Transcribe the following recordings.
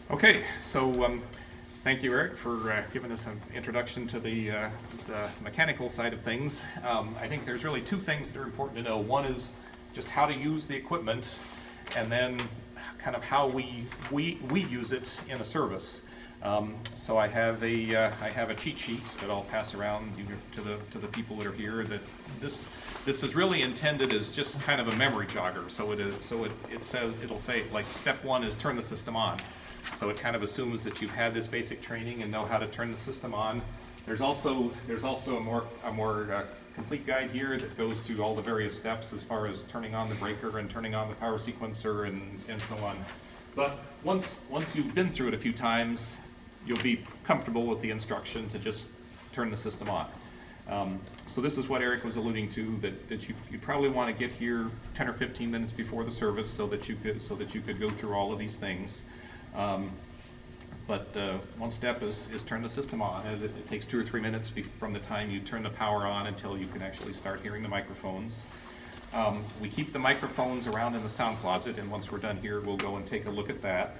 Okay, so thank you, Eric, for giving us an introduction to the mechanical side of things. I think there's really two things that are important to know. One is just how to use the equipment, and then kind of how we use it in a service. So I have a cheat sheet that I'll pass around to the people that are here. That this is really intended as just kind of a memory jogger. So it'll say like step one is turn the system on. So it kind of assumes that you've had this basic training and know how to turn the system on. There's also a more complete guide here that goes through all the various steps as far as turning on the breaker and turning on the power sequencer and so on. But once you've been through it a few times, you'll be comfortable with the instruction to just turn the system on. So this is what Eric was alluding to, that you probably want to get here 10 or 15 minutes before the service so that you could go through all of these things. But one step is turn the system on. It takes 2 or 3 minutes from the time you turn the power on until you can actually start hearing the microphones. We keep the microphones around in the sound closet, and once we're done here, we'll go and take a look at that.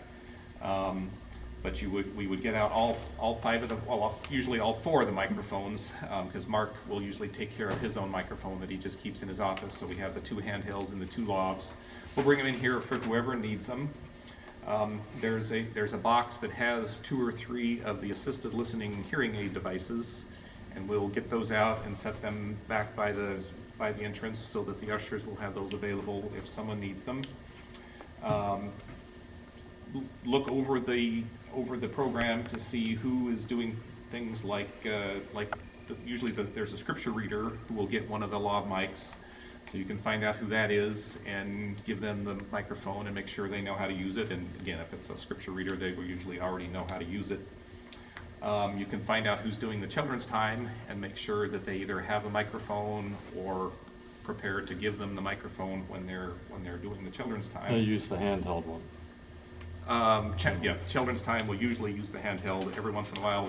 But we would get out all 5 of them, well, usually all 4 of the microphones, because Mark will usually take care of his own microphone that he just keeps in his office. So we have the 2 handhelds and the 2 lavs. We'll bring them in here for whoever needs them. There's a box that has 2 or 3 of the assisted listening hearing aid devices, and we'll get those out and set them back by the entrance so that the ushers will have those available if someone needs them. Look over the program to see who is doing things usually there's a scripture reader who will get one of the lav mics. So you can find out who that is and give them the microphone and make sure they know how to use it. And again, if it's a scripture reader, they will usually already know how to use it. You can find out who's doing the children's time and make sure that they either have a microphone or prepare to give them the microphone when they're doing the children's time. I use the handheld one. Yeah, children's time will usually use the handheld. Every once in a while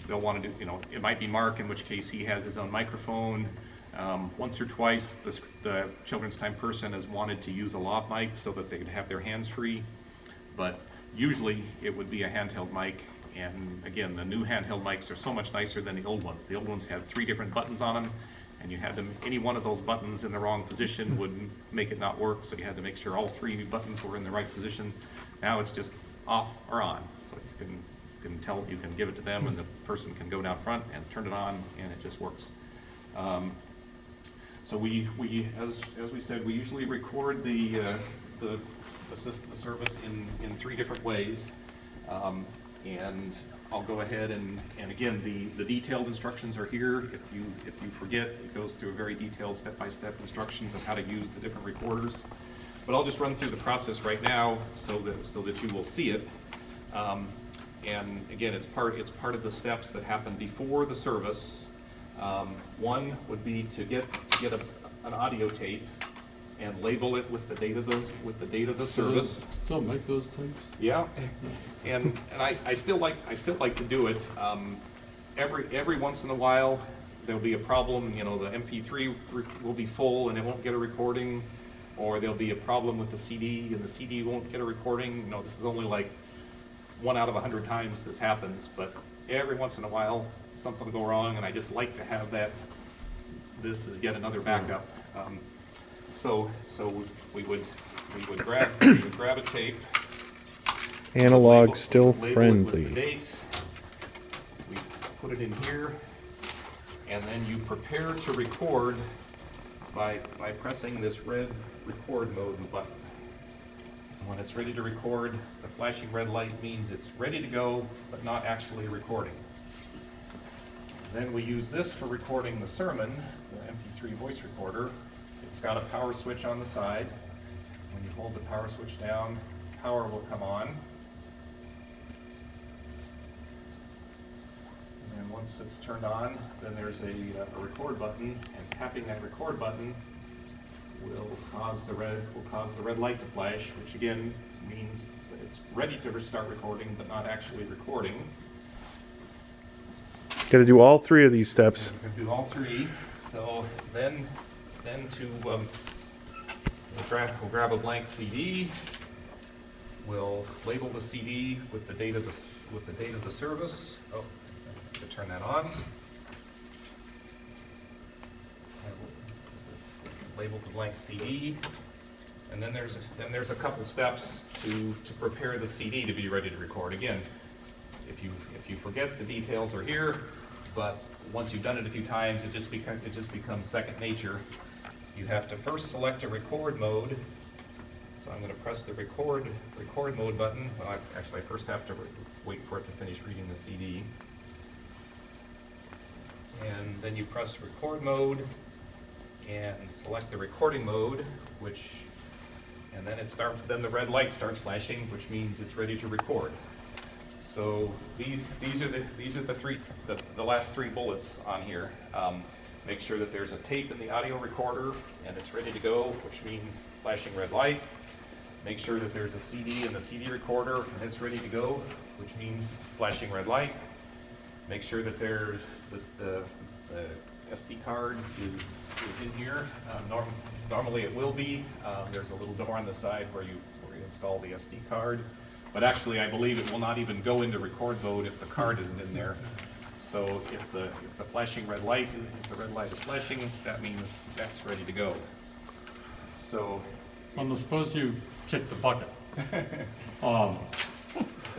they'll want to do, it might be Mark, in which case he has his own microphone. Once or twice, the children's time person has wanted to use a lav mic so that they could have their hands free, but usually it would be a handheld mic. And again, the new handheld mics are so much nicer than the old ones. The old ones had 3 different buttons on them, and you had them, any one of those buttons in the wrong position would make it not work, so you had to make sure all 3 buttons were in the right position. Now it's just off or on, so you can give it to them and the person can go down front and turn it on and it just works. So we as we said, we usually record the service in 3 different ways, and I'll go ahead and again the detailed instructions are here. If you forget, it goes through a very detailed step-by-step instructions of how to use the different recorders. But I'll just run through the process right now so that you will see it. And again, it's part of the steps that happen before the service. One would be to get an audio tape and label it with the date of the service. Still make those tapes? Yeah, and I still like to do it. Every once in a while there'll be a problem. The MP3 will be full and it won't get a recording, or there'll be a problem with the CD and the CD won't get a recording. This is only like 1 out of 100 times this happens, but every once in a while something will go wrong, and I just like to have that. This is yet another backup. So we would grab a tape. Analog still label friendly. it with the date. We put it in here, and then you prepare to record by pressing this red record mode button. When it's ready to record, the flashing red light means it's ready to go, but not actually recording. Then we use this for recording the sermon, the MP3 voice recorder. It's got a power switch on the side. When you hold the power switch down, power will come on. And then once it's turned on, then there's a record button, and tapping that record button will cause the red light to flash, which again means that it's ready to start recording, but not actually recording. Got to do all 3 of these steps. And we can do all 3. So then we'll grab a blank CD. We'll label the CD with the date of the service. Oh, I have to turn that on. Label the blank CD, and then there's a couple steps to prepare the CD to be ready to record. Again, if you forget, the details are here, but once you've done it a few times, it just becomes second nature. You have to first select a record mode. So I'm going to press the record mode button. Well, I first have to wait for it to finish reading the CD. And then you press record mode and select the recording mode, and then the red light starts flashing, which means it's ready to record. So these are the last three bullets on here. Make sure that there's a tape in the audio recorder and it's ready to go, which means flashing red light. Make sure that there's a CD in the CD recorder and it's ready to go, which means flashing red light. Make sure that there's the SD card is in here. Normally it will be. There's a little door on the side where you install the SD card. But actually, I believe it will not even go into record mode if the card isn't in there. So if the red light is flashing, that means that's ready to go. So. Well, suppose you kick the bucket. No,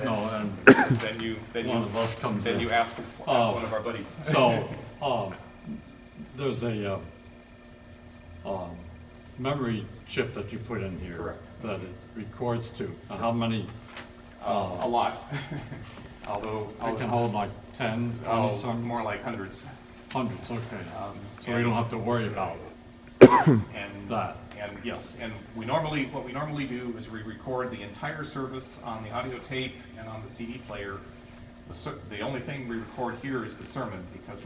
and one of us comes in. Then you ask one of our buddies. So, there's a memory chip that you put in here. Correct. That it records to. Now, how many? A lot. Although it can hold like 10, 20 something? More like hundreds. Hundreds, okay. So we don't have to worry about that. And yes, and what we normally do is we record the entire service on the audio tape and on the CD player. The only thing we record here is the sermon, because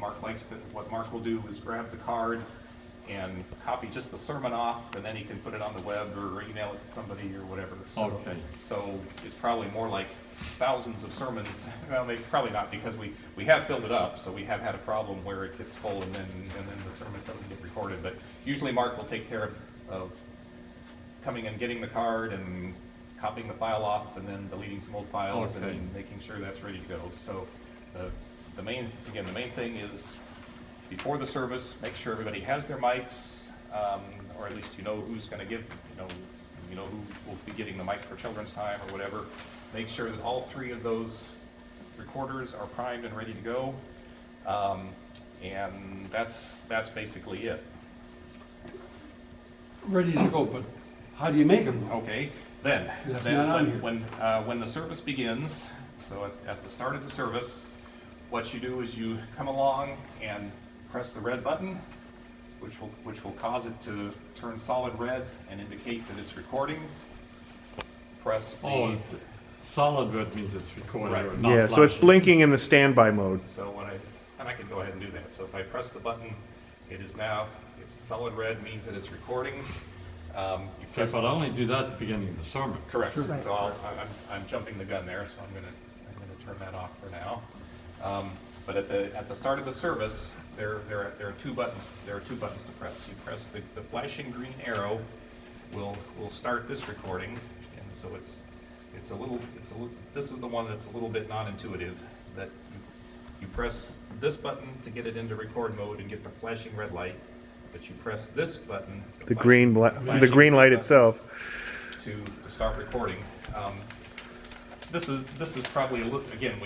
what Mark will do is grab the card and copy just the sermon off, and then he can put it on the web or email it to somebody or whatever. So, okay. So it's probably more like thousands of sermons. Well, maybe probably not, because we have filled it up, so we have had a problem where it gets full and then the sermon doesn't get recorded. But usually Mark will take care of coming and getting the card and copying the file off and then deleting some old files and then making sure that's ready to go. So the main thing is, before the service, make sure everybody has their mics, or at least you know who's going to give, you know who will be getting the mic for children's time or whatever. Make sure that all three of those recorders are primed and ready to go, and that's basically it. Ready to go, but how do you make them? Okay, then when the service begins, so at the start of the service, what you do is you come along and press the red button, which will cause it to turn solid red and indicate that it's recording. Press the solid red means it's recording. Right. Or not Yeah, so it's flashing. blinking in the standby mode. So I can go ahead and do that. So if I press the button, it's solid red, means that it's recording. Okay, but I only do that at the beginning of the sermon. Correct. Sure. So I'm jumping the gun there, so I'm gonna turn that off for now. But at the start of the service, there are two buttons. There are two buttons to press. You press the flashing green arrow. Will start this recording, and so this is the one that's a little bit non-intuitive. That you press this button to get it into record mode and get the flashing red light, but you press this button, The green light itself. to start recording. This is probably again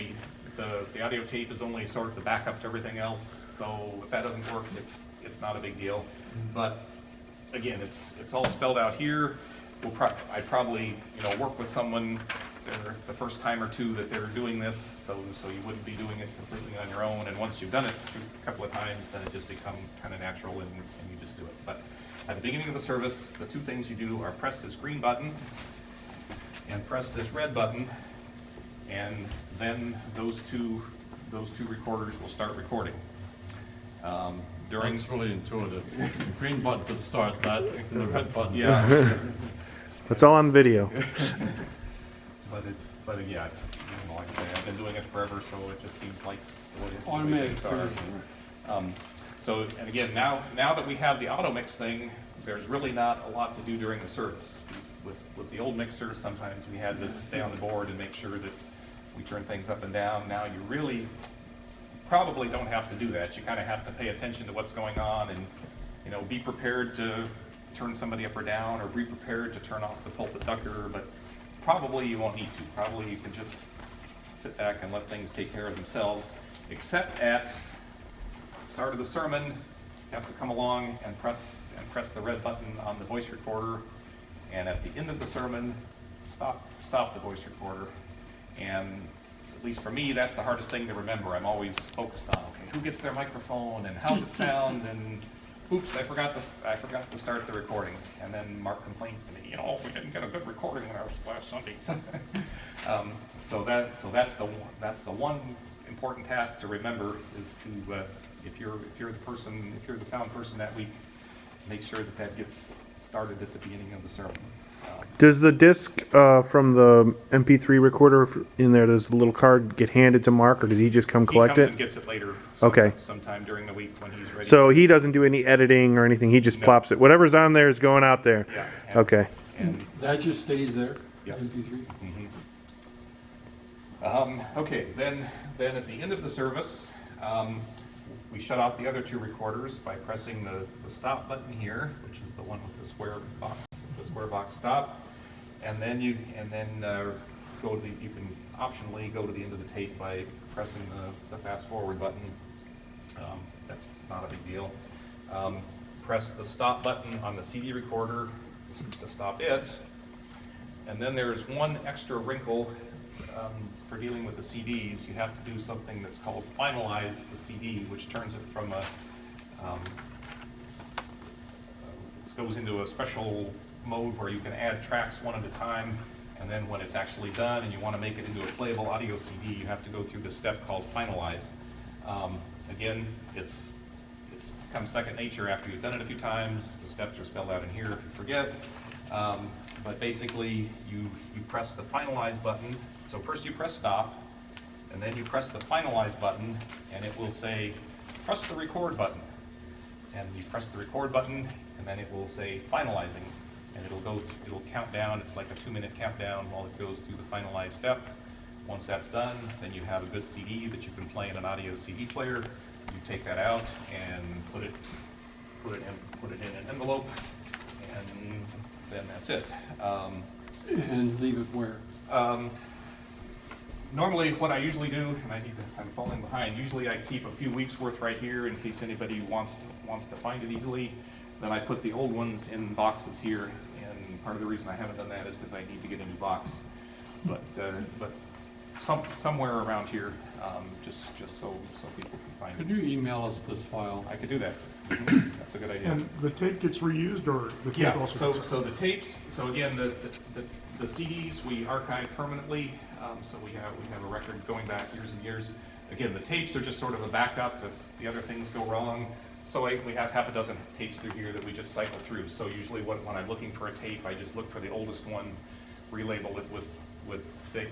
the audio tape is only sort of the backup to everything else. So if that doesn't work, it's not a big deal. But again, it's all spelled out here. I'd probably work with someone the first time or two that they're doing this, so you wouldn't be doing it completely on your own. And once you've done it a couple of times, then it just becomes kind of natural and you just do it. But at the beginning of the service, the two things you do are press this green button and press this red button, and then those two recorders will start recording. That's really intuitive. The green button to start that, and the red button to Yeah. start. It's all on video. But yeah, it's, like I say, I've been doing it forever, so it just seems like the way Automatic. things are. So, and again, now that we have the auto mix thing, there's really not a lot to do during the service. with the old mixer, sometimes we had to stay on the board and make sure that we turn things up and down. Now you really probably don't have to do that. You kind of have to pay attention to what's going on and, you know, be prepared to turn somebody up or down, or be prepared to turn off the pulpit ducker, but probably you won't need to. Probably you can just sit back and let things take care of themselves, except at the start of the sermon, you have to come along and press the red button on the voice recorder, and at the end of the sermon, stop the voice recorder. And at least for me, that's the hardest thing to remember. I'm always focused on, okay, who gets their microphone and how's it sound, and oops, I forgot to start the recording. And then Mark complains to me, you know, we didn't get a good recording last Sunday. So that's the one important task to remember, is to if you're the sound person that week, make sure that gets started at the beginning of the sermon. Does the disc from the MP3 recorder in there, does the little card get handed to Mark, or does he just come collect He comes it? and gets it later. Okay. Sometime during the week when he's ready. So he doesn't do any editing or anything. He just No. plops it. Whatever's on there is going out there. Yeah. And, Okay. And That just stays there? Yes. MP3? okay, then at the end of the service, we shut off the other two recorders by pressing the stop button here, which is the one with the square box stop, and then you can optionally go to the end of the tape by pressing the fast forward button. That's not a big deal. Press the stop button on the CD recorder to stop it, and then there's one extra wrinkle. For dealing with the CDs, you have to do something that's called finalize the CD, which turns it from it goes into a special mode where you can add tracks one at a time, and then when it's actually done and you want to make it into a playable audio CD, you have to go through this step called finalize. Again, it's become second nature after you've done it a few times. The steps are spelled out in here if you forget. But basically, you press the finalize button. So first you press stop, and then you press the finalize button, and it will say, press the record button. And you press the record button, and then it will say finalizing, and it'll count down. It's like a 2-minute countdown while it goes through the finalize step. Once that's done, then you have a good CD that you can play in an audio CD player. You take that out and put it in an envelope, and then that's it. And leave it where? Normally, what I usually do, and I'm falling behind, usually I keep a few weeks worth right here in case anybody wants to find it easily. Then I put the old ones in boxes here, and part of the reason I haven't done that is because I need to get a new box. But somewhere around here, just so people can find Could it. you email us this file? I could do that. That's a good idea. And the tape gets reused, or the tape Yeah, also? so the tapes, so again, the CDs we archive permanently, so we have a record going back years and years. Again, the tapes are just sort of a backup if the other things go wrong. So we have half a dozen tapes through here that we just cycle through. So usually when I'm looking for a tape, I just look for the oldest one, relabel it with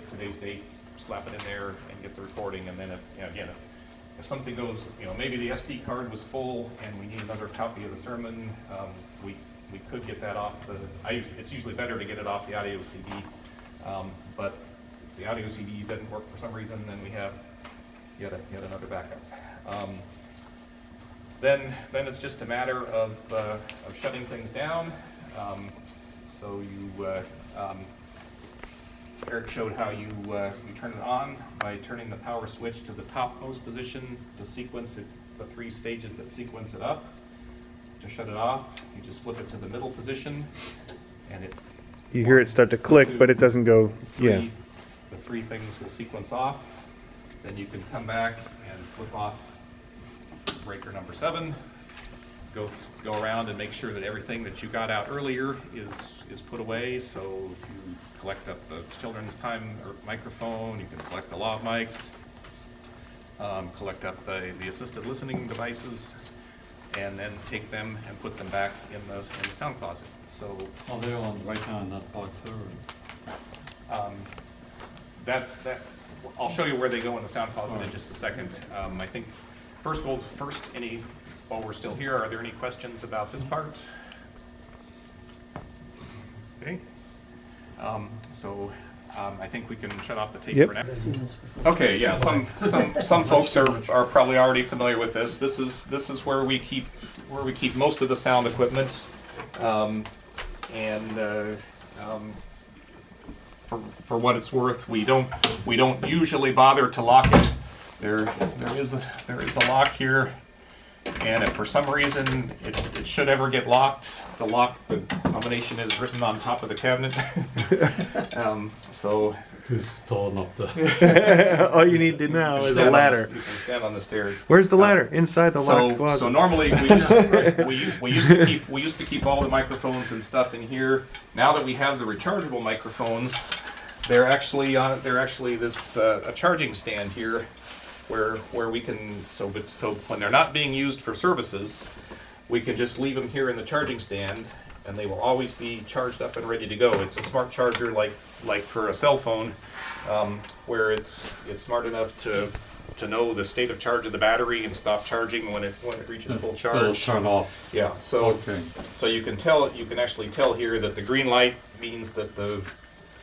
today's date, slap it in there and get the recording. And then if something goes, maybe the SD card was full and we need another copy of the sermon, we could get that off it's usually better to get it off the audio CD, but if the audio CD doesn't work for some reason, then we have yet another backup. Then it's just a matter of shutting things down. So Eric showed how you turn it on by turning the power switch to the topmost position to sequence it, the 3 stages that sequence it up. To shut it off, you just flip it to the middle position, and it's You hear it start to click, but it doesn't go, yeah. The 3 things will sequence off. Then you can come back and flip off breaker number 7. Go around and make sure that everything that you got out earlier is put away. So if you collect up the children's time or microphone, you can collect the lav mics, collect up the assisted listening devices, and then take them and put them back in the sound closet. So Oh, they're on right now in that box there. that's that. I'll show you where they go in the sound closet in just a second. I think while we're still here, are there any questions about this part? Okay. I think we can shut off the tape Yep. for now. Okay, yeah, some folks are probably already familiar with this. This is where we keep most of the sound equipment. For what it's worth, we don't usually bother to lock it. There is a lock here, and if for some reason it should ever get locked, the combination is written on top of the cabinet. So Who's tall enough to? All you need to know is a stand on ladder. you can stand on the stairs. Where's the ladder? Inside the locked So closet. normally we used to keep all the microphones and stuff in here. Now that we have the rechargeable microphones, they're actually this a charging stand here, where we can so when they're not being used for services, we can just leave them here in the charging stand, and they will always be charged up and ready to go. It's a smart charger like for a cell phone, where it's smart enough to know the state of charge of the battery and stop charging when it reaches full It'll charge. turn off. Yeah, so Okay. so you can actually tell here that the green light means that the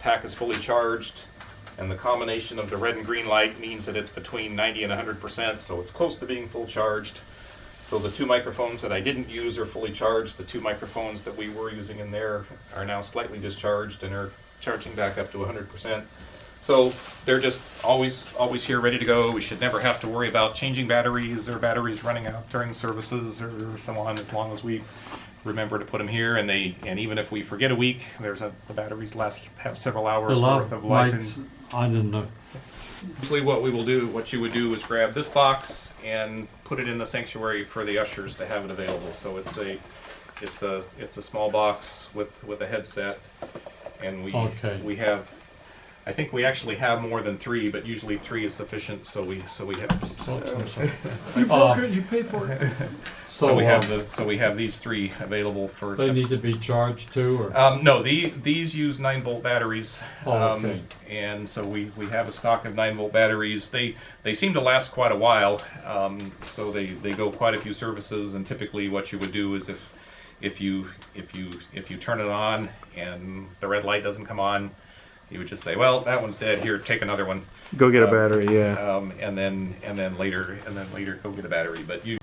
pack is fully charged, and the combination of the red and green light means that it's between 90 and 100%, so it's close to being full charged. So the two microphones that I didn't use are fully charged. The two microphones that we were using in there are now slightly discharged and are charging back up to 100%. So they're just always here ready to go. We should never have to worry about changing batteries or batteries running out during services or so on, as long as we remember to put them here. And even if we forget a week, the batteries have several hours The worth of life. lights on in the, Usually what you would do is grab this box and put it in the sanctuary for the ushers to have it available. So it's a small box with a headset, and Okay. we have, I think we actually have more than three, but usually three is sufficient. So we have I'm sorry. You broke it, you paid for it. so we have these three available for. They need to be charged too, or? No, these use 9-volt batteries. Oh, okay. And so we have a stock of 9-volt batteries. They seem to last quite a while. So they go quite a few services, and typically what you would do is if you turn it on and the red light doesn't come on, you would just say, well, that one's dead, here, take another one. Go get a battery, yeah. And then later go get a battery. But you